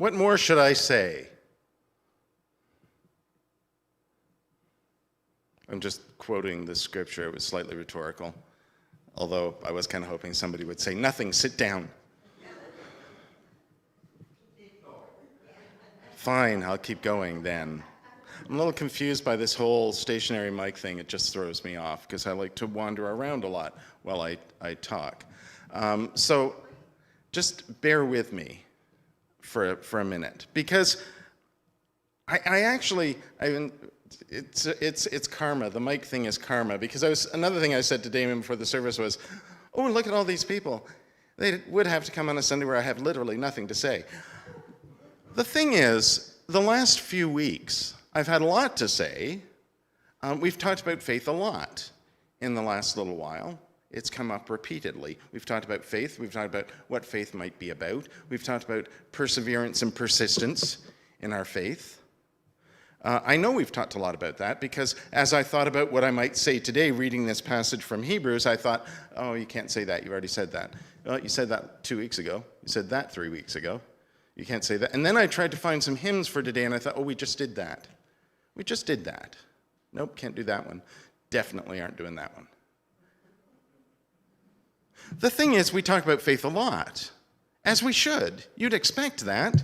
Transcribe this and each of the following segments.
What more should I say? I'm just quoting the scripture. It was slightly rhetorical, although I was kind of hoping somebody would say, nothing, sit down. Fine, I'll keep going then. I'm a little confused by this whole stationary mic thing. It just throws me off because I like to wander around a lot while I talk. So just bear with me for a minute, because it's karma. The mic thing is karma, because another thing I said to Damien before the service was, oh, look at all these people. They would have to come on a Sunday where I have literally nothing to say. The thing is, the last few weeks, I've had a lot to say. We've talked about faith a lot in the last little while. It's come up repeatedly. We've talked about faith. We've talked about what faith might be about. We've talked about perseverance and persistence in our faith. I know we've talked a lot about that because as I thought about what I might say today reading this passage from Hebrews, I thought, oh, you can't say that. You've already said that. Well, you said that 2 weeks ago. You said that 3 weeks ago. You can't say that. And then I tried to find some hymns for today, and I thought, oh, we just did that. We just did that. Nope, can't do that one. Definitely aren't doing that one. The thing is, we talk about faith a lot, as we should. You'd expect that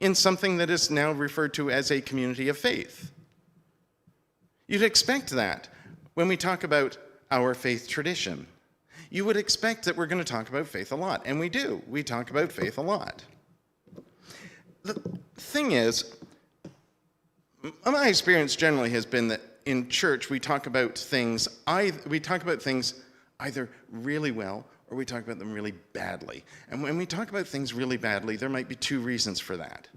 in something that is now referred to as a community of faith. You'd expect that when we talk about our faith tradition. You would expect that we're going to talk about faith a lot, and we do. We talk about faith a lot. The thing is, my experience generally has been that in church we talk about things either really well or we talk about them really badly. And when we talk about things really badly, there might be two reasons for that.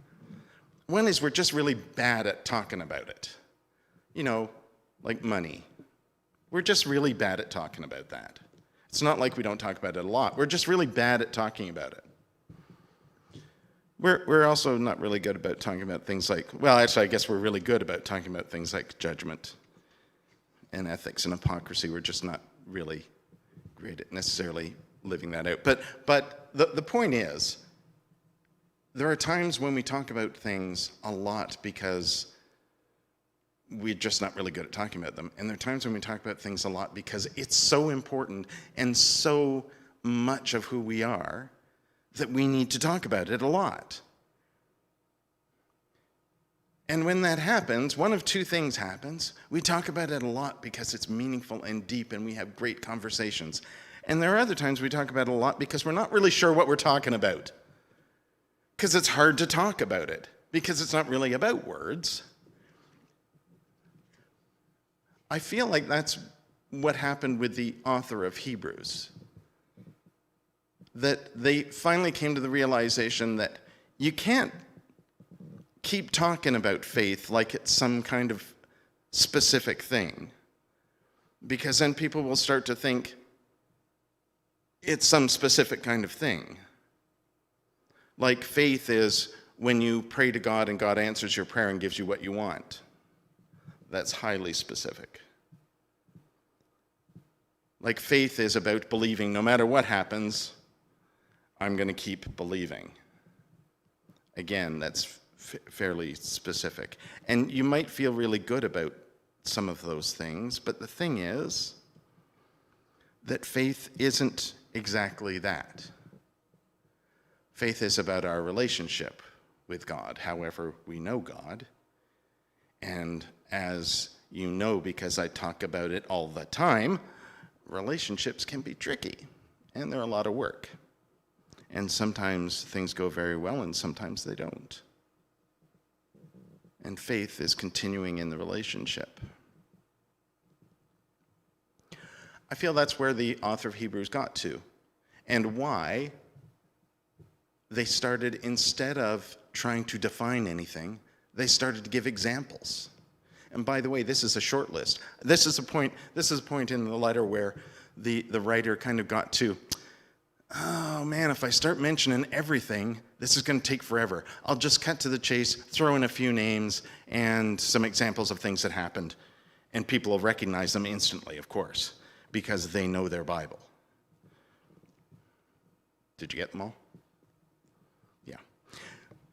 One is we're just really bad at talking about it. You know, like money. We're just really bad at talking about that. It's not like we don't talk about it a lot. We're just really bad at talking about it. We're also not really good about talking about things like, well, actually, I guess we're really good about talking about things like judgment and ethics and hypocrisy. We're just not really great at necessarily living that out. But the point is, there are times when we talk about things a lot because we're just not really good at talking about them. And there are times when we talk about things a lot because it's so important and so much of who we are that we need to talk about it a lot. And when that happens, one of two things happens. We talk about it a lot because it's meaningful and deep and we have great conversations. And there are other times we talk about it a lot because we're not really sure what we're talking about. Because it's hard to talk about it. Because it's not really about words. I feel like that's what happened with the author of Hebrews. That they finally came to the realization that you can't keep talking about faith like it's some kind of specific thing. Because then people will start to think it's some specific kind of thing. Like faith is when you pray to God and God answers your prayer and gives you what you want. That's highly specific. Like faith is about believing no matter what happens, I'm going to keep believing. Again, that's fairly specific. And you might feel really good about some of those things, but the thing is that faith isn't exactly that. Faith is about our relationship with God, however we know God. And as you know, because I talk about it all the time, relationships can be tricky, and they're a lot of work. And sometimes things go very well, and sometimes they don't. And faith is continuing in the relationship. I feel that's where the author of Hebrews got to, and why they started, instead of trying to define anything, they started to give examples. And by the way, this is a short list. This is a point in the letter where the writer kind of got to, oh man, if I start mentioning everything, this is going to take forever. I'll just cut to the chase, throw in a few names and some examples of things that happened. And people will recognize them instantly, of course, because they know their Bible. Did you get them all? Yeah.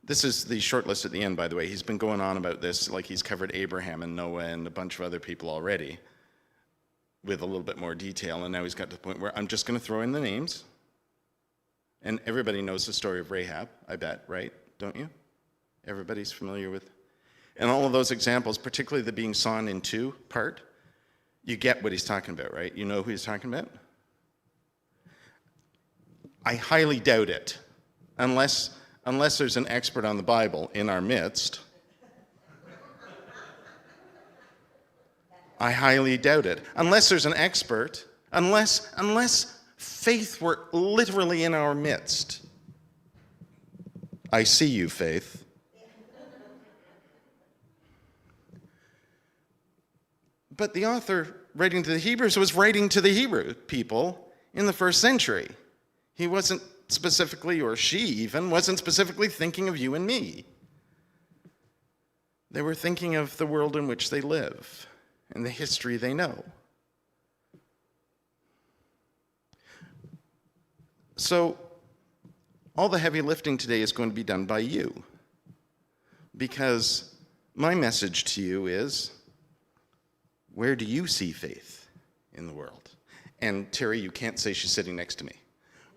This is the short list at the end, by the way. He's been going on about this, like he's covered Abraham and Noah and a bunch of other people already with a little bit more detail, and now he's got to the point where I'm just going to throw in the names. And everybody knows the story of Rahab, I bet, right? Don't you? Everybody's familiar with. And all of those examples, particularly the being sawn in two part, you get what he's talking about, right? You know who he's talking about? I highly doubt it, unless there's an expert on the Bible in our midst. I highly doubt it. Unless there's an expert, unless Faith were literally in our midst. I see you, Faith. But the author writing to the Hebrews was writing to the Hebrew people in the first century. He wasn't specifically, or she even, wasn't specifically thinking of you and me. They were thinking of the world in which they live and the history they know. So, all the heavy lifting today is going to be done by you. Because my message to you is, where do you see faith in the world? And Terry, you can't say she's sitting next to me.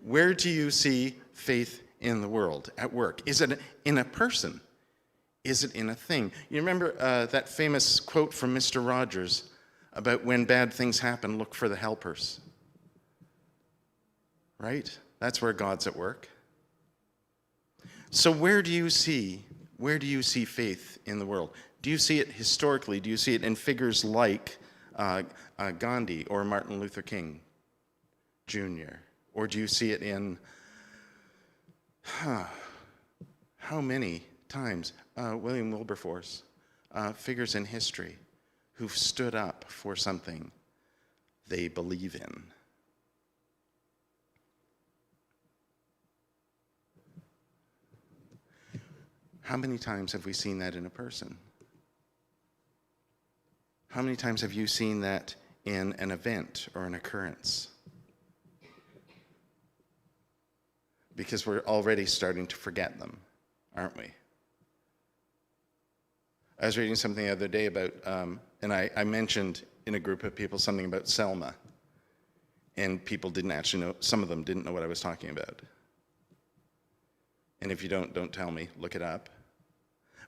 Where do you see faith in the world, at work? Is it in a person? Is it in a thing? You remember that famous quote from Mr. Rogers about when bad things happen, look for the helpers. Right? That's where God's at work. So where do you see faith in the world? Do you see it historically? Do you see it in figures like Gandhi or Martin Luther King Jr.? Or do you see it in, how many times, William Wilberforce, figures in history who've stood up for something they believe in? How many times have we seen that in a person? How many times have you seen that in an event or an occurrence? Because we're already starting to forget them, aren't we? I was reading something the other day about, and I mentioned in a group of people something about Selma. And people didn't actually know, some of them didn't know what I was talking about. And if you don't tell me, look it up.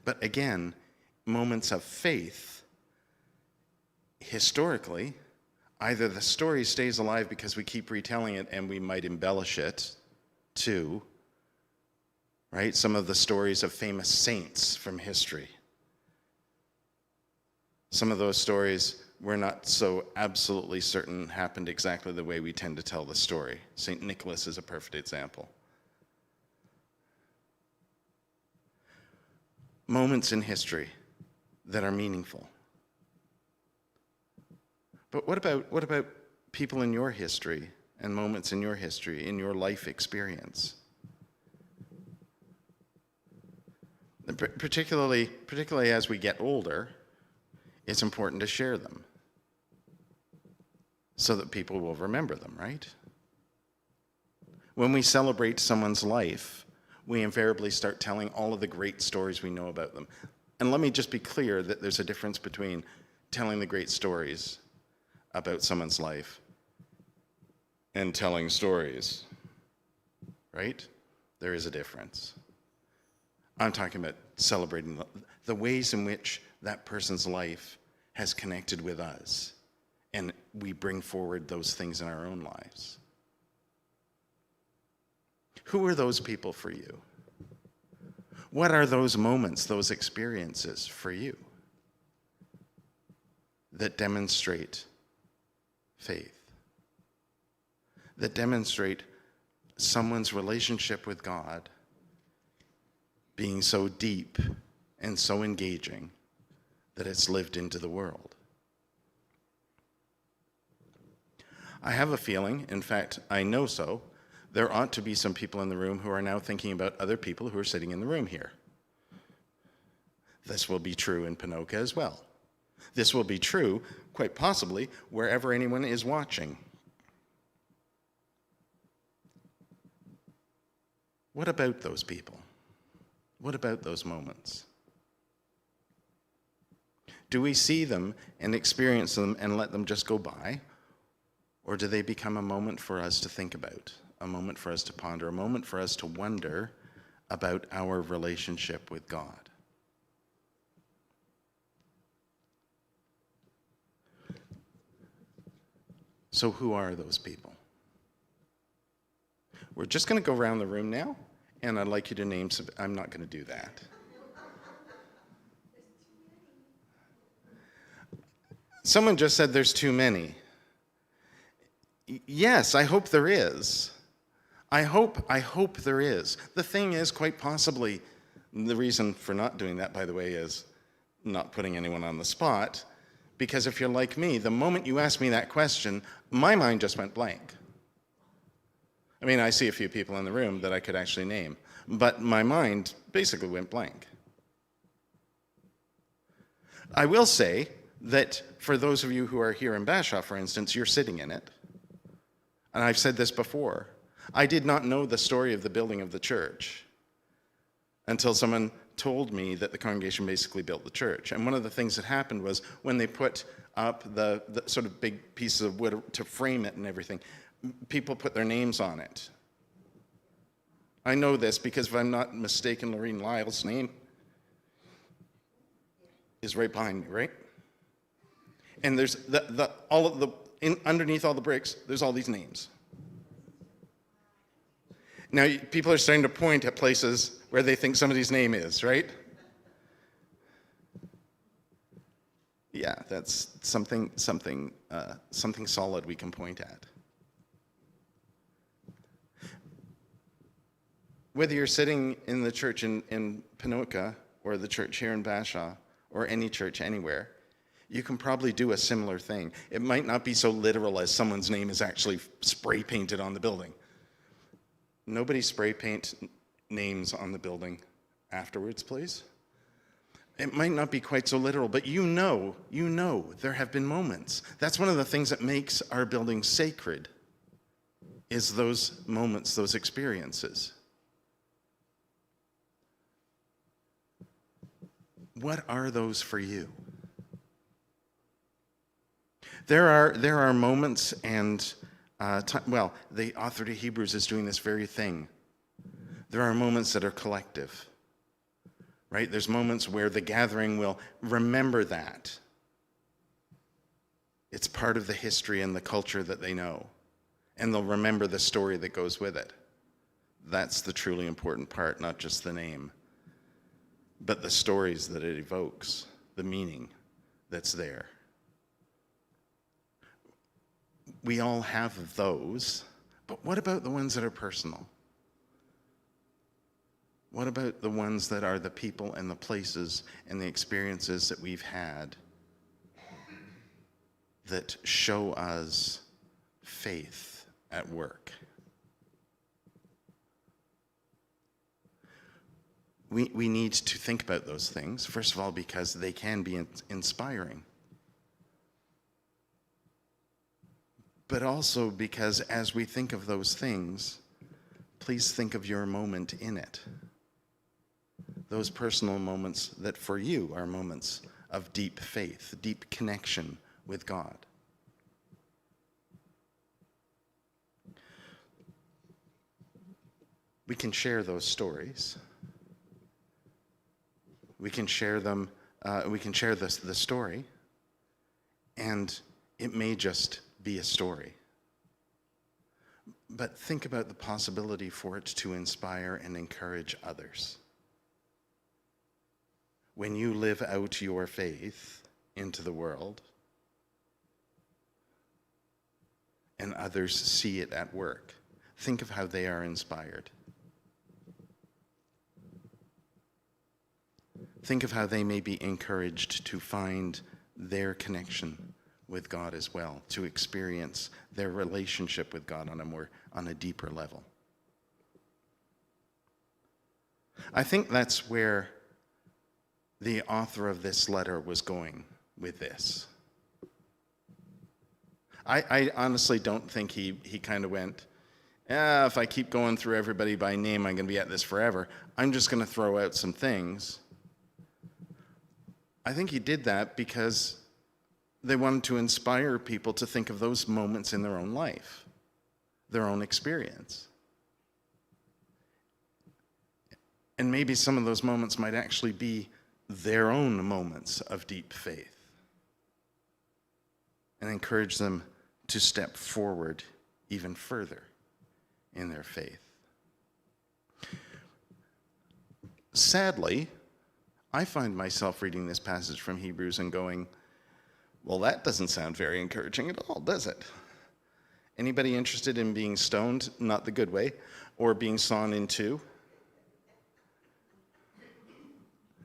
But again, moments of faith, historically, either the story stays alive because we keep retelling it and we might embellish it too, right? Some of the stories of famous saints from history. Some of those stories we're not so absolutely certain happened exactly the way we tend to tell the story. St. Nicholas is a perfect example. Moments in history that are meaningful. But what about people in your history and moments in your history, in your life experience? Particularly as we get older, it's important to share them so that people will remember them, right? When we celebrate someone's life, we invariably start telling all of the great stories we know about them. And let me just be clear that there's a difference between telling the great stories about someone's life and telling stories, right? There is a difference. I'm talking about celebrating the ways in which that person's life has connected with us, and we bring forward those things in our own lives. Who are those people for you? What are those moments, those experiences for you that demonstrate faith, that demonstrate someone's relationship with God being so deep and so engaging that it's lived into the world? I have a feeling, in fact, I know so, there ought to be some people in the room who are now thinking about other people who are sitting in the room here. This will be true in Ponoka as well. This will be true, quite possibly, wherever anyone is watching. What about those people? What about those moments? Do we see them and experience them and let them just go by? Or do they become a moment for us to think about, a moment for us to ponder, a moment for us to wonder about our relationship with God? So who are those people? We're just going to go around the room now, and I'd like you to name some. I'm not going to do that. Someone just said there's too many. Yes, I hope there is. I hope there is. The thing is, quite possibly, the reason for not doing that, by the way, is not putting anyone on the spot, because if you're like me, the moment you asked me that question, my mind just went blank. I mean, I see a few people in the room that I could actually name, but my mind basically went blank. I will say that for those of you who are here in Bashaw, for instance, you're sitting in it. And I've said this before. I did not know the story of the building of the church until someone told me that the congregation basically built the church. And one of the things that happened was when they put up the sort of big pieces of wood to frame it and everything, people put their names on it. I know this because if I'm not mistaken, Lorene Lyle's name is right behind me, right? And there's underneath all the bricks, there's all these names. Now, people are starting to point at places where they think somebody's name is, right? Yeah, that's something solid we can point at. Whether you're sitting in the church in Ponoka or the church here in Bashaw or any church anywhere, you can probably do a similar thing. It might not be so literal as someone's name is actually spray painted on the building. Nobody spray paint names on the building afterwards, please. It might not be quite so literal, but you know there have been moments. That's one of the things that makes our building sacred, is those moments, those experiences. What are those for you? There are moments, and the author to Hebrews is doing this very thing. There are moments that are collective, right? There's moments where the gathering will remember that. It's part of the history and the culture that they know, and they'll remember the story that goes with it. That's the truly important part, not just the name, but the stories that it evokes, the meaning that's there. We all have those, but what about the ones that are personal? What about the ones that are the people and the places and the experiences that we've had that show us faith at work? We need to think about those things, first of all, because they can be inspiring. But also because as we think of those things, please think of your moment in it. Those personal moments that for you are moments of deep faith, deep connection with God. We can share those stories. We can share them, we can share the story, and it may just be a story. But think about the possibility for it to inspire and encourage others. When you live out your faith into the world, and others see it at work, think of how they are inspired. Think of how they may be encouraged to find their connection with God as well, to experience their relationship with God on a deeper level. I think that's where the author of this letter was going with this. I honestly don't think he kind of went, If I keep going through everybody by name, I'm going to be at this forever. I'm just going to throw out some things. I think he did that because they wanted to inspire people to think of those moments in their own life, their own experience. And maybe some of those moments might actually be their own moments of deep faith, and encourage them to step forward even further in their faith. Sadly, I find myself reading this passage from Hebrews and going, well, that doesn't sound very encouraging at all, does it? Anybody interested in being stoned, not the good way, or being sawn in two?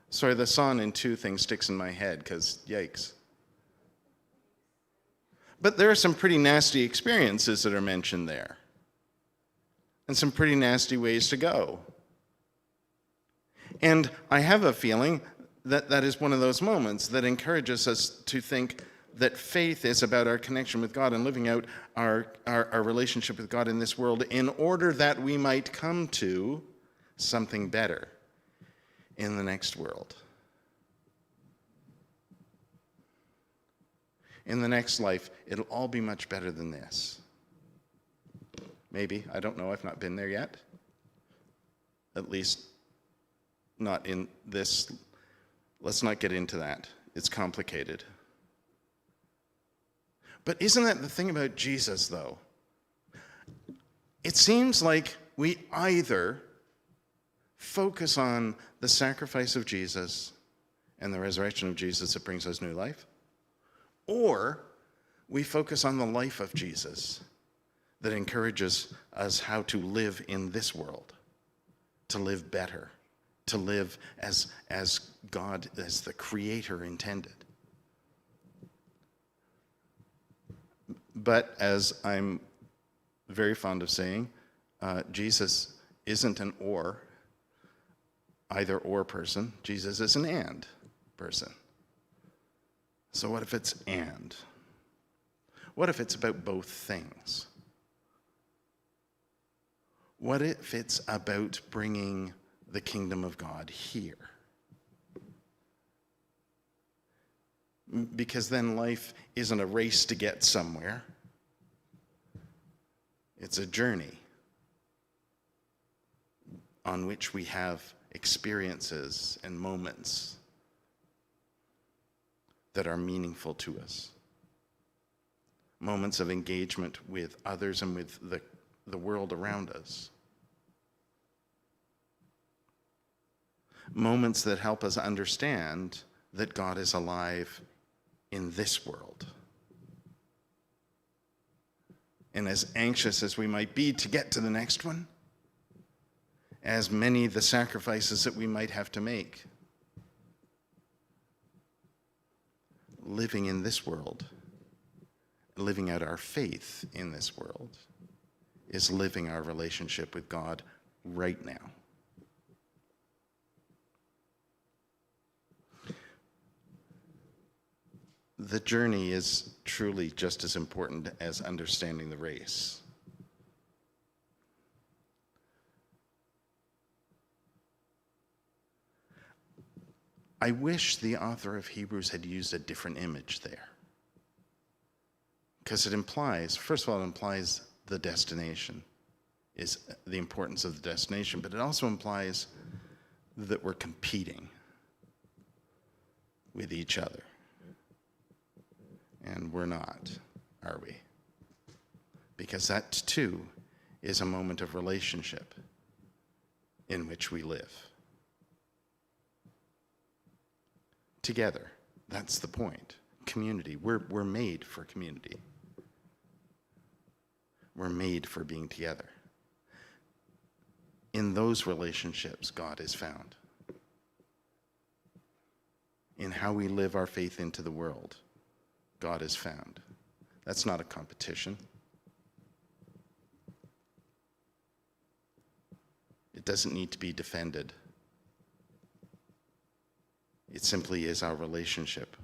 Sorry, the sawn in two thing sticks in my head because yikes. But there are some pretty nasty experiences that are mentioned there, and some pretty nasty ways to go. And I have a feeling that that is one of those moments that encourages us to think that faith is about our connection with God and living out our relationship with God in this world in order that we might come to something better in the next world. In the next life, it'll all be much better than this. Maybe, I don't know, I've not been there yet. At least not in this. Let's not get into that. It's complicated. But isn't that the thing about Jesus, though? It seems like we either focus on the sacrifice of Jesus and the resurrection of Jesus that brings us new life, or we focus on the life of Jesus that encourages us how to live in this world, to live better, to live as God, as the Creator intended. But as I'm very fond of saying, Jesus isn't an either or person. Jesus is an and person. So what if it's and? What if it's about both things? What if it's about bringing the kingdom of God here? Because then life isn't a race to get somewhere. It's a journey on which we have experiences and moments that are meaningful to us. Moments of engagement with others and with the world around us. Moments that help us understand that God is alive in this world. And as anxious as we might be to get to the next one, as many the sacrifices that we might have to make, living in this world, living out our faith in this world, is living our relationship with God right now. The journey is truly just as important as understanding the race. I wish the author of Hebrews had used a different image there. Because it implies, first of all, it implies the destination, is the importance of the destination, but it also implies that we're competing with each other. And we're not, are we? Because that, too, is a moment of relationship in which we live. Together. That's the point. Community. We're made for community. We're made for being together. In those relationships, God is found. In how we live our faith into the world, God is found. That's not a competition. It doesn't need to be defended. It simply is our relationship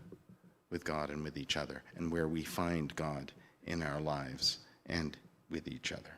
with God and with each other, and where we find God in our lives and with each other.